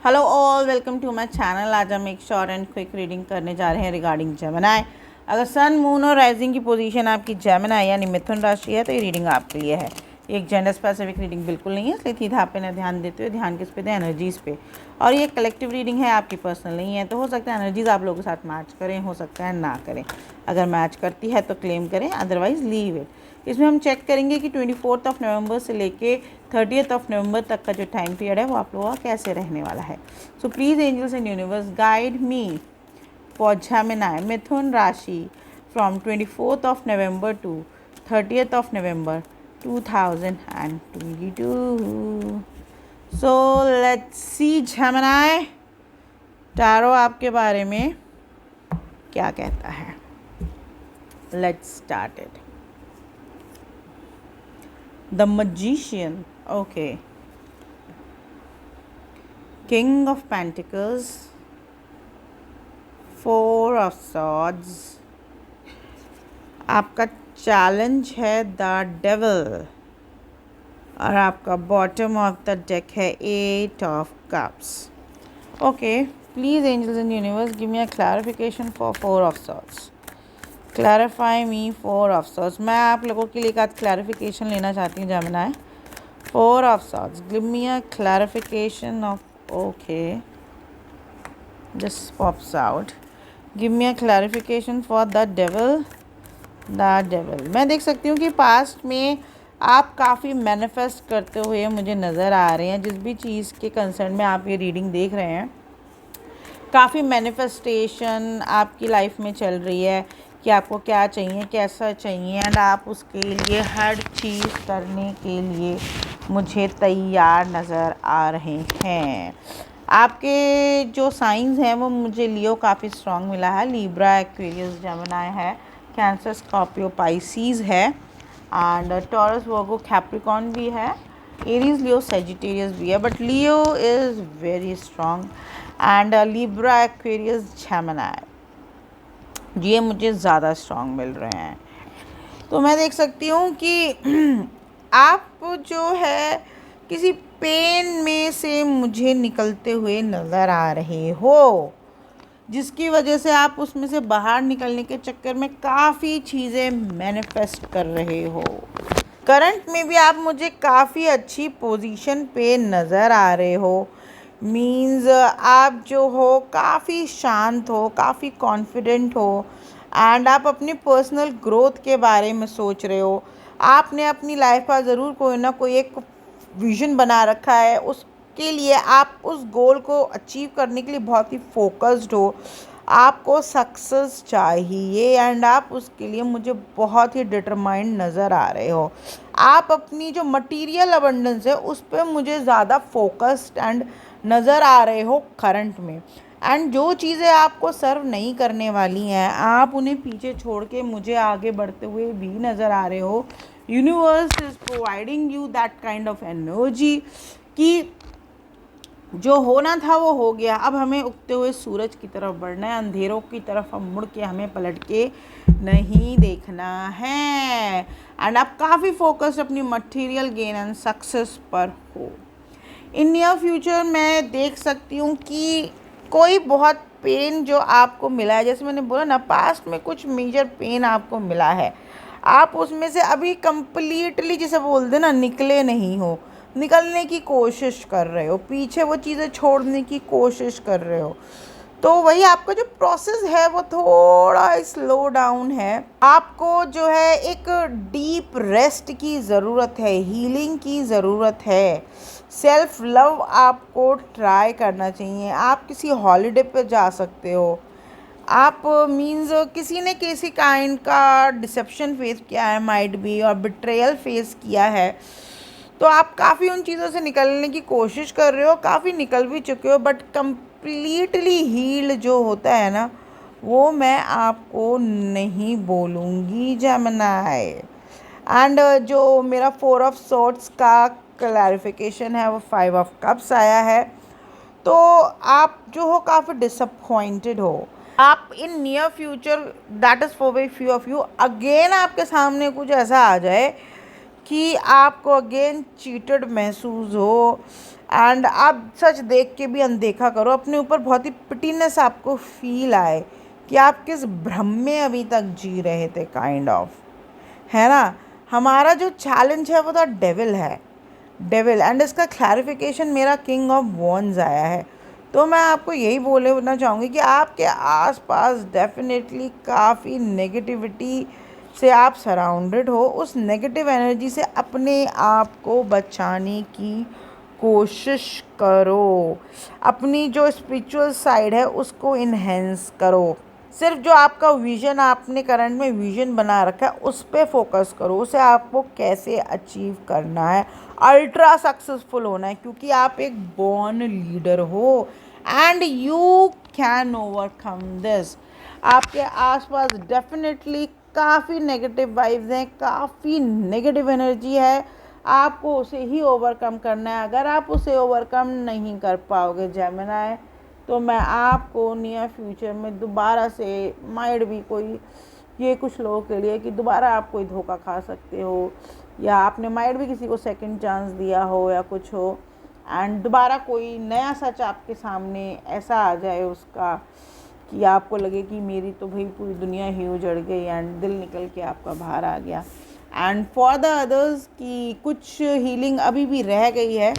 Hello all, welcome to my channel. आज हम एक शॉर्ट एंड क्विक रीडिंग करने जा रहे हैं रिगार्डिंग जेमिनी। अगर सन, मून और राइजिंग की पोजीशन आपकी जेमिनी यानी मिथुन राशि है तो ये रीडिंग आपके लिए है। एक जेंडर स्पेसिफिक रीडिंग बिल्कुल नहीं है, इसलिए सीधा आप पे ना ध्यान देते हुए ध्यान किस पे दें, एनर्जीज़ पे। और ये कलेक्टिव रीडिंग है, आपकी पर्सनल नहीं है, तो हो सकता है एनर्जीज़ आप लोगों के साथ मैच करें, हो सकता है ना करें। अगर मैच करती है तो क्लेम करें, अदरवाइज़ लीव इट। इसमें हम चेक करेंगे कि 24 नवंबर से लेके 30 नवंबर तक का जो टाइम पीरियड है वो आप लोगों का कैसे रहने वाला है। So please angels and universe guide me for Gemini मिथुन राशि from 24 November to 30 November 2022। So let's see Gemini, tarot आपके बारे में क्या कहता है। Let's start it. The Magician, okay. King of Pentacles, Four of Swords. आपका चैलेंज है द डेविल और आपका बॉटम ऑफ द डेक है 8 of cups. Okay, please angels in universe give me a clarification for 4 of swords. Clarify me 4 of swords. मैं आप लोगों के लिए एक आध क्लैरिफिकेशन लेना चाहती हूँ Gemini. 4 of swords, give me a clarification of, okay, just pops out. Give me a clarification for the devil. मैं देख सकती हूँ कि पास्ट में आप काफ़ी मैनिफेस्ट करते हुए मुझे नज़र आ रहे हैं। जिस भी चीज़ के कंसर्न में आप ये रीडिंग देख रहे हैं, काफ़ी मैनिफेस्टेशन आपकी लाइफ में चल रही है कि आपको क्या चाहिए, कैसा चाहिए, एंड आप उसके लिए हर चीज़ करने के लिए मुझे तैयार नज़र आ रहे हैं। आपके जो साइंस हैं वो मुझे लियो काफ़ी स्ट्रॉन्ग मिला है। लिब्रा, एक्वेरियस, जेमिनी है, कैंसर, स्कॉर्पियो, पाइसीज़ है, एंड टॉरस, वर्गो, कैप्रिकॉर्न भी है, एरीज, लियो, सेजिटेरियस भी है, but Leo is very strong and Libra, Aquarius, Gemini ये मुझे ज़्यादा स्ट्रॉन्ग मिल रहे हैं। तो मैं देख सकती हूँ कि आप जो है किसी पेन में से मुझे निकलते हुए नज़र आ रहे हो, जिसकी वजह से आप उसमें से बाहर निकलने के चक्कर में काफ़ी चीज़ें मैनिफेस्ट कर रहे हो। करंट में भी आप मुझे काफ़ी अच्छी पोजीशन पे नज़र आ रहे हो। मीन्स आप जो हो काफ़ी शांत हो, काफ़ी कॉन्फिडेंट हो, एंड आप अपनी पर्सनल ग्रोथ के बारे में सोच रहे हो। आपने अपनी लाइफ का ज़रूर कोई ना कोई एक विज़न बना रखा है, उसके लिए आप उस गोल को अचीव करने के लिए बहुत ही फोकस्ड हो। आपको सक्सेस चाहिए एंड आप उसके लिए मुझे बहुत ही डिटरमाइंड नज़र आ रहे हो। आप अपनी जो मटेरियल अबंडेंस है उस पर मुझे ज़्यादा फोकस्ड एंड नज़र आ रहे हो करंट में, एंड जो चीज़ें आपको सर्व नहीं करने वाली हैं आप उन्हें पीछे छोड़ के मुझे आगे बढ़ते हुए भी नज़र आ रहे हो। Universe is providing you that kind of energy कि जो होना था वो हो गया, अब हमें उगते हुए सूरज की तरफ बढ़ना है, अंधेरों की तरफ हम मुड़ के हमें पलट के नहीं देखना है, एंड आप काफ़ी फोकस्ड अपनी मटेरियल गेन एंड सक्सेस पर हो। इन नियर फ्यूचर मैं देख सकती हूँ कि कोई बहुत पेन जो आपको मिला है, जैसे मैंने बोला ना, पास्ट में कुछ मेजर पेन आपको मिला है, आप उसमें से अभी कंप्लीटली जिसे बोलते ना निकले नहीं हो, निकलने की कोशिश कर रहे हो, पीछे वो चीज़ें छोड़ने की कोशिश कर रहे हो। तो वही आपका जो प्रोसेस है वो थोड़ा स्लो डाउन है। आपको जो है एक डीप रेस्ट की ज़रूरत है, हीलिंग की ज़रूरत है, सेल्फ लव आपको ट्राई करना चाहिए। आप किसी हॉलीडे पे जा सकते हो। आप मीन्स किसी ने किसी काइंड का डिसेप्शन फेस किया है, माइट बी, और बिट्रेयल फेस किया है, तो आप काफ़ी उन चीज़ों से निकलने की कोशिश कर रहे हो, काफ़ी निकल भी चुके हो, बट कम्प्लीटली हील्ड जो होता है ना वो मैं आपको नहीं बोलूँगी जेमिनी। एंड जो मेरा 4 ऑफ सॉर्ड्स का क्लैरिफिकेशन है वो 5 ऑफ कप्स आया है। तो आप जो हो काफ़ी डिसअपॉइंटेड हो। आप in near future, that is for very few of you, again आपके सामने कुछ ऐसा आ जाए कि आपको अगेन चीटेड महसूस हो, एंड आप सच देख के भी अनदेखा करो, अपने ऊपर बहुत ही पिटीनेस आपको फील आए कि आप किस भ्रम में अभी तक जी रहे थे, काइंड ऑफ, है ना। हमारा जो चैलेंज है वो तो डेविल है, डेविल। एंड इसका क्लैरिफिकेशन मेरा किंग ऑफ वॉन्स आया है। तो मैं आपको यही बोलना चाहूँगी कि आपके आसपास डेफिनेटली काफ़ी नेगेटिविटी से आप सराउंडेड हो। उस नेगेटिव एनर्जी से अपने आप को बचाने की कोशिश करो, अपनी जो स्पिरिचुअल साइड है उसको इन्हेंस करो। सिर्फ जो आपका विज़न, आपने करंट में विज़न बना रखा है, उस पर फोकस करो, उसे आपको कैसे अचीव करना है, अल्ट्रा सक्सेसफुल होना है, क्योंकि आप एक बॉर्न लीडर हो and you can overcome this. आपके आसपास डेफिनेटली काफ़ी नेगेटिव वाइब्स हैं, काफ़ी नेगेटिव एनर्जी है, आपको उसे ही ओवरकम करना है। अगर आप उसे ओवरकम नहीं कर पाओगे जेमिनी, तो मैं आपको नियर फ्यूचर में दोबारा से माइड भी कोई, ये कुछ लोगों के लिए कि दोबारा आप कोई धोखा खा सकते हो, या आपने माइड भी किसी को सेकंड चांस दिया हो या कुछ हो, एंड दोबारा कोई नया सच आपके सामने ऐसा आ जाए उसका कि आपको लगे कि मेरी तो भाई पूरी दुनिया ही उजड़ गई एंड दिल निकल के आपका बाहर आ गया। एंड फॉर द अदर्स की कुछ हीलिंग अभी भी रह गई है,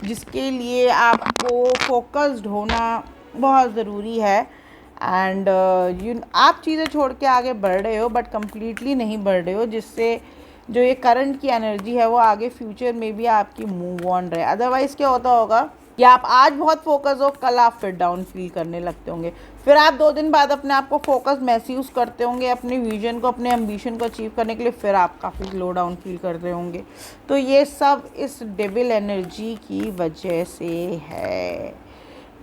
जिसके लिए आपको फोकस्ड होना बहुत ज़रूरी है। एंड आप चीज़ें छोड़ के आगे बढ़ रहे हो, बट कम्प्लीटली नहीं बढ़ रहे हो, जिससे जो ये करंट की एनर्जी है वो आगे फ्यूचर में भी आपकी मूव ऑन रहे। अदरवाइज़ क्या होता होगा कि आप आज बहुत फोकस हो, कल आप फिर डाउन फील करने लगते होंगे, फिर आप 2 दिन बाद अपने आप को फोकस महसूस करते होंगे अपने विजन को, अपने एम्बिशन को अचीव करने के लिए, फिर आप काफ़ी स्लो डाउन फील कर रहे होंगे। तो ये सब इस डेविल एनर्जी की वजह से है।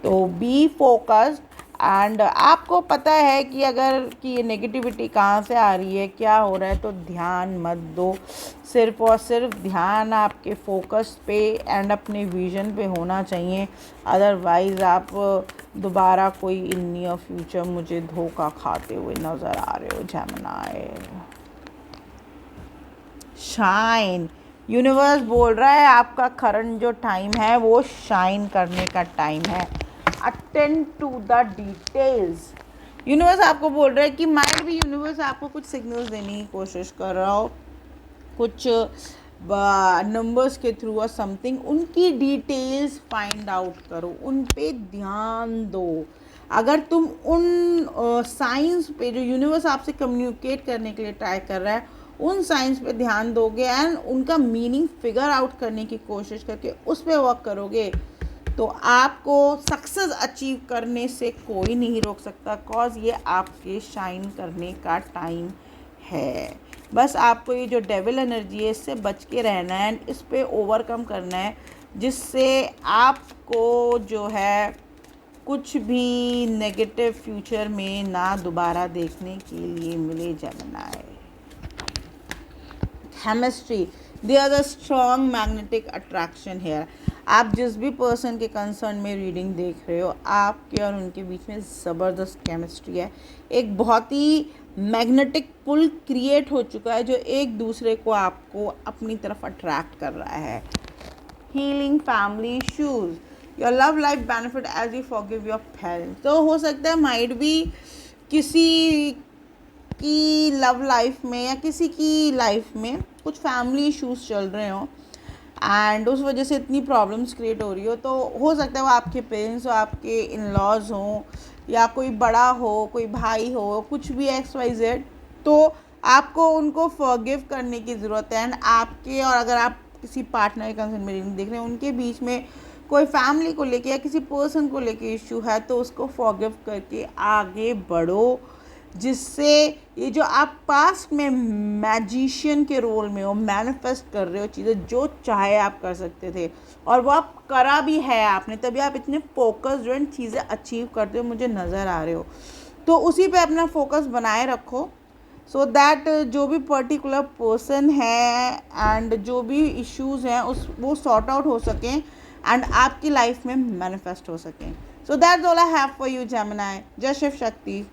तो बी फोकस्ड, एंड आपको पता है कि अगर कि ये नेगेटिविटी कहाँ से आ रही है, क्या हो रहा है, तो ध्यान मत दो, सिर्फ और सिर्फ ध्यान आपके फोकस पे एंड अपने विजन पे होना चाहिए। अदरवाइज़ आप दोबारा कोई इन नियर फ्यूचर मुझे धोखा खाते हुए नज़र आ रहे हो जेमिनी। शाइन, यूनिवर्स बोल रहा है आपका करंट जो टाइम है वो शाइन करने का टाइम है। Attend to the details. Universe आपको बोल रहा है कि माइंड भी यूनिवर्स आपको कुछ सिग्नल्स देने की कोशिश कर रहा हो, कुछ नंबर्स के थ्रू और समथिंग, उनकी डिटेल्स फाइंड आउट करो, उन पे ध्यान दो। अगर तुम उन साइंस पे जो यूनिवर्स आपसे कम्युनिकेट करने के लिए ट्राई कर रहा है, उन साइंस पे ध्यान दोगे एंड उनका मीनिंग फिगर आउट करने की कोशिश करके उस पर वर्क करोगे, तो आपको सक्सेस अचीव करने से कोई नहीं रोक सकता, कॉज ये आपके शाइन करने का टाइम है। बस आपको ये जो डेविल एनर्जी है इससे बच के रहना है एंड इस पे ओवरकम करना है, जिससे आपको जो है कुछ भी नेगेटिव फ्यूचर में ना दोबारा देखने के लिए मिले Gemini. Chemistry, there is a strong magnetic attraction here. आप जिस भी पर्सन के कंसर्न में रीडिंग देख रहे हो, आपके और उनके बीच में ज़बरदस्त केमिस्ट्री है, एक बहुत ही मैग्नेटिक पुल क्रिएट हो चुका है जो एक दूसरे को आपको अपनी तरफ अट्रैक्ट कर रहा है। Healing family issues, your love life benefit as you forgive your parents. तो हो सकता है माइट भी किसी की लव लाइफ में या किसी की लाइफ में कुछ फैमिली इश्यूज चल रहे हों एंड उस वजह से इतनी प्रॉब्लम्स क्रिएट हो रही हो। तो हो सकता है वो आपके पेरेंट्स हो, आपके इन लॉज हों, या कोई बड़ा हो, कोई भाई हो, कुछ भी XYZ। तो आपको उनको फॉरगिव करने की ज़रूरत है एंड आपके, और अगर आप किसी पार्टनर के कंसर्न में रीडिंग देख रहे हैं, उनके बीच में कोई फैमिली को लेके या किसी पर्सन को लेके इशू है, तो उसको फॉरगिव करके आगे बढ़ो, जिससे ये जो आप पास्ट में मैजिशियन के रोल में हो, मैनिफेस्ट कर रहे हो चीज़ें, जो चाहे आप कर सकते थे और वो आप करा भी है आपने, तभी आप इतने फोकस्ड एंड चीज़ें अचीव करते हो मुझे नज़र आ रहे हो। तो उसी पे अपना फोकस बनाए रखो, सो दैट जो भी पर्टिकुलर पर्सन है एंड जो भी इश्यूज़ हैं वो सॉर्ट आउट हो सकें एंड आपकी लाइफ में मैनिफेस्ट हो सकें। So that's all I have for you Gemini. जय शिव शक्ति।